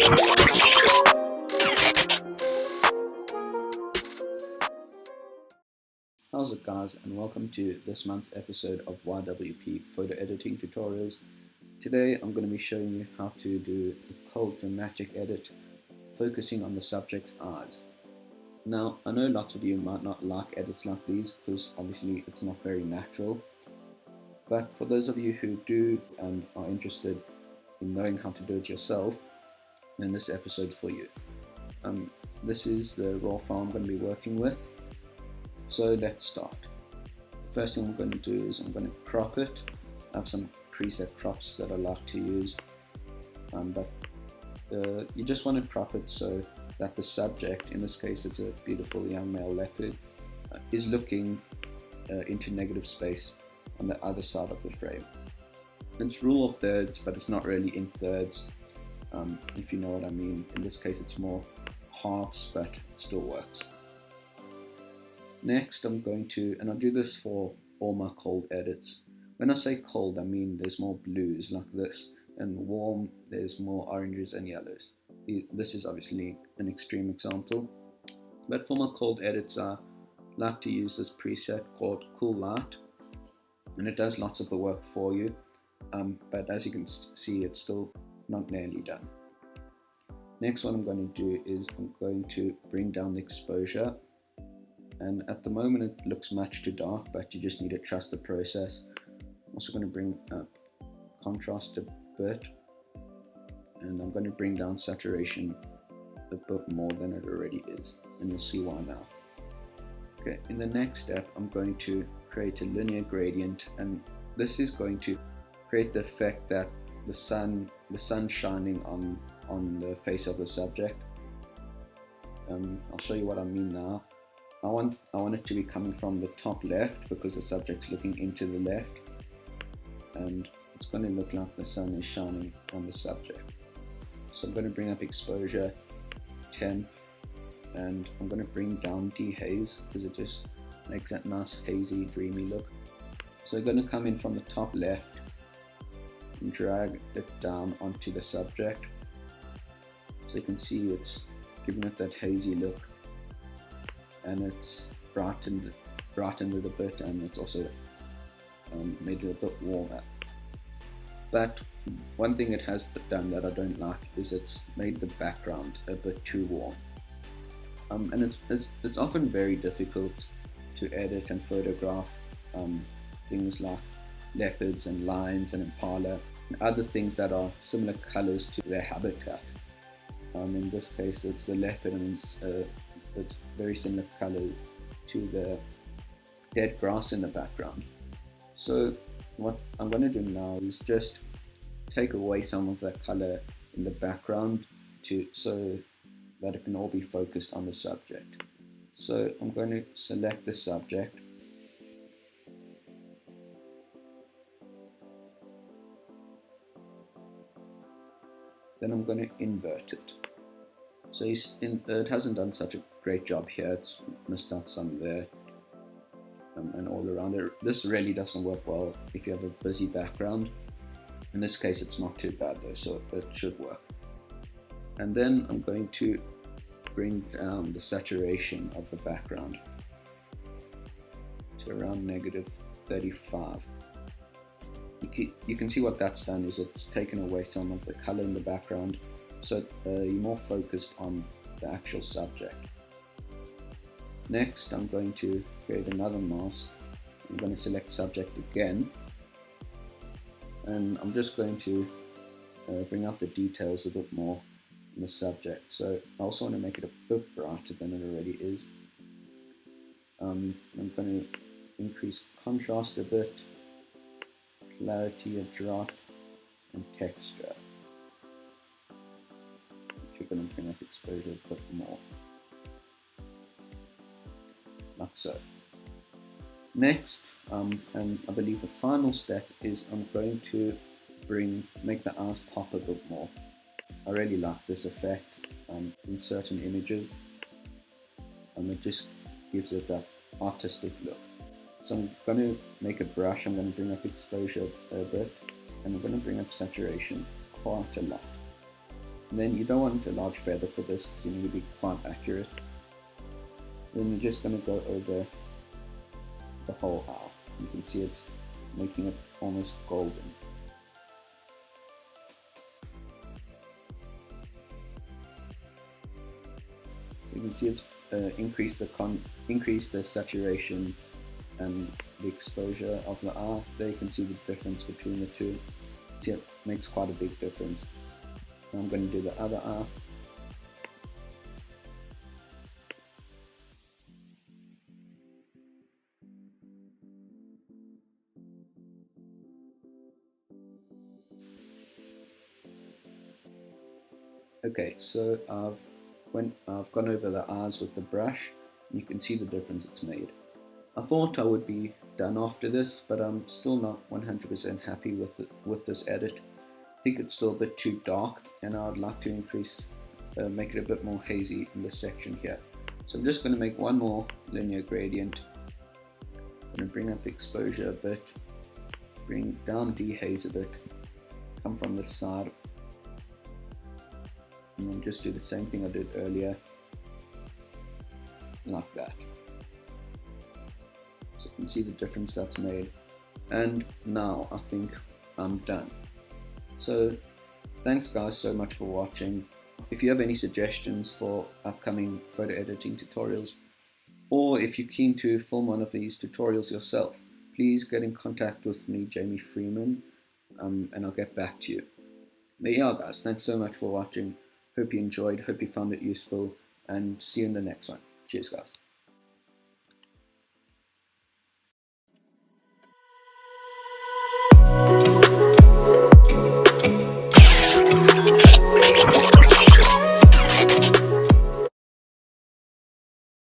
How's it, guys, and welcome to this month's episode of YWP Photo Editing Tutorials. Today I'm going to be showing you how to do a cold dramatic edit focusing on the subject's eyes. Now, I know lots of you might not like edits like these because obviously it's not very natural, but for those of you who do and are interested in knowing how to do it yourself, then this episode's for you. This is the raw file I'm going to be working with. So let's start. First thing I'm going to do is I'm going to crop it. I have some preset crops that I like to use, but you just want to crop it so that the subject, in this case it's a beautiful young male leopard, is looking into negative space on the other side of the frame. It's rule of thirds, but it's not really in thirds, if you know what I mean. In this case it's more halves, but it still works. Next I'm going to, and I'll do this for all my cold edits. When I say cold, I mean there's more blues like this, and warm there's more oranges and yellows. This is obviously an extreme example, but for my cold edits I like to use this preset called Cool Light, and it does lots of the work for you, but as you can see it's still not nearly done. Next, what I'm going to do is I'm going to bring down the exposure. And at the moment it looks much too dark, but you just need to trust the process. I'm also going to bring up contrast a bit, and I'm going to bring down saturation a bit more than it already is, and you'll see why now. Okay, in the next step I'm going to create a linear gradient, and this is going to create the effect that the sun shining on the face of the subject. I'll show you what I mean now. I want it to be coming from the top left because the subject's looking into the left, and it's going to look like the sun is shining on the subject. So I'm going to bring up exposure, temp, and I'm going to bring down dehaze because it just makes that nice hazy dreamy look. So I'm going to come in from the top left and drag it down onto the subject. So you can see it's giving it that hazy look, and it's brightened it a bit, and it's also made it a bit warmer. But one thing it has done that I don't like is it's made the background a bit too warm, and it's often very difficult to edit and photograph things like leopards and lions and impala and other things that are similar colors to their habitat. In this case it's the leopard, and it's very similar color to the dead grass in the background. So what I'm going to do now is just take away some of that color in the background so that it can all be focused on the subject. So I'm going to select the subject, then I'm going to invert it. So it hasn't done such a great job here, it's missed out some there and all around it. This really doesn't work well if you have a busy background. In this case it's not too bad though, so it should work. And then I'm going to bring down the saturation of the background to around -35. You can see what that's done is it's taken away some of the color in the background, so you're more focused on the actual subject. Next I'm going to create another mask. I'm going to select subject again, and I'm just going to bring out the details a bit more in the subject. So I also want to make it a bit brighter than it already is. I'm going to increase contrast a bit, clarity a drop, and texture. You're going to bring up exposure a bit more, like so. Next, and I believe the final step is I'm going to make the eyes pop a bit more. I really like this effect in certain images, and it just gives it that artistic look. So I'm going to make a brush. I'm going to bring up exposure a bit, and I'm going to bring up saturation quite a lot. And then you don't want a large feather for this because you need to be quite accurate. Then you're just going to go over the whole owl. You can see it's making it almost golden. You can see it's increased the saturation and the exposure of the eye. There you can see the difference between the two. See, it makes quite a big difference. Now I'm going to do the other eye. Okay, so I've gone over the eyes with the brush. You can see the difference it's made. I thought I would be done after this, but I'm still not 100% happy with this edit. I think it's still a bit too dark, and I would like to make it a bit more hazy in this section here. So I'm just going to make one more linear gradient. I'm going to bring up the exposure a bit, bring down dehaze a bit, come from this side, and then just do the same thing I did earlier, like that. So you can see the difference that's made. And now I think I'm done. So thanks guys so much for watching. If you have any suggestions for upcoming photo editing tutorials, or if you're keen to film one of these tutorials yourself, please get in contact with me, Jaime Freeman, and I'll get back to you. But yeah guys, thanks so much for watching. Hope you enjoyed, hope you found it useful, and see you in the next one. Cheers guys.